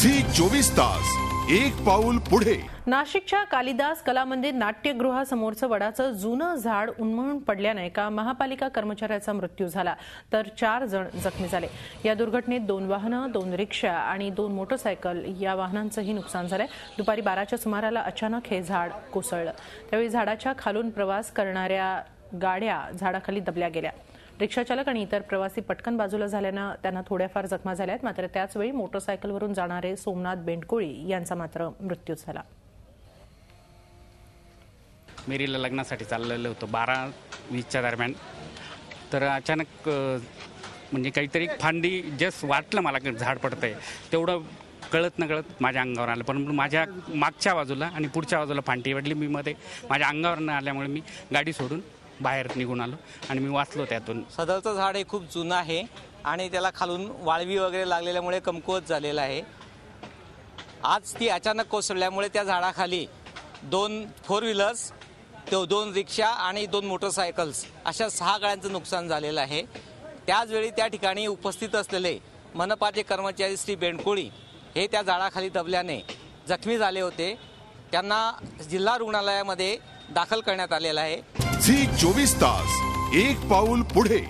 Zee 24 तास एक पाऊल पुढे। नाशिकच्या कालिदास कला मंदिर नाट्यगृहासमोरचं वडाचं जुनं झाड उन्मळून पडल्याने एका महापालिका कर्मचाऱ्याचा मृत्यू झाला तर 4 जण जखमी झाले। या दुर्घटनेत 2 वाहनं, 2 रिक्षा आणि 2 मोटरसायकल या वाहनांचंही नुकसान झालंय। दुपारी 12च्या सुमाराला अचानक हे झाड कोसळलं, त्यावेळी झाडाच्या खालून प्रवास करणाऱ्या गाड्या झाडाखाली दबल्या गेल्या। रिक्षा चालक आणि इतर प्रवासी पटकन बाजूला झाल्यानं त्यांना थोड्याफार जखमा झाल्या आहेत। मात्र त्याचवेळी मोटरसायकलवरून जाणारे सोमनाथ बेंडकोळी यांचा मात्र मृत्यू झाला। मेरीला लग्नासाठी चाललेलं होतं 12:20च्या दरम्यान, तर अचानक म्हणजे काहीतरी फांदी जस्ट वाटलं मला की झाड पडतंय, तेवढं कळत नकळत माझ्या अंगावर आलं। पण माझ्या मागच्या बाजूला आणि पुढच्या बाजूला फांदी वाढली, मी मध्ये माझ्या अंगावर न आल्यामुळे मी गाडी सोडून बाहेर निघून आलो आणि मी वाचलो त्यातून। सदरचं झाड हे खूप जुनं आहे आणि त्याला खालून वाळवी वगैरे लागलेल्यामुळे कमकुवत झालेलं आहे। आज ती अचानक कोसळल्यामुळे त्या झाडाखाली 2 4 व्हीलर्स, 2 रिक्षा आणि 2 मोटरसायकल्स अशा 6 गाड्यांचं नुकसान झालेलं आहे। त्याचवेळी त्या ठिकाणी उपस्थित असलेले मनपाचे कर्मचारी श्री बेंडकोळी हे त्या झाडाखाली दबल्याने जखमी झाले होते। त्यांना जिल्हा रुग्णालयामध्ये दाखल करण्यात आलेलं आहे। झी 24 तास एक पाऊल पुढे।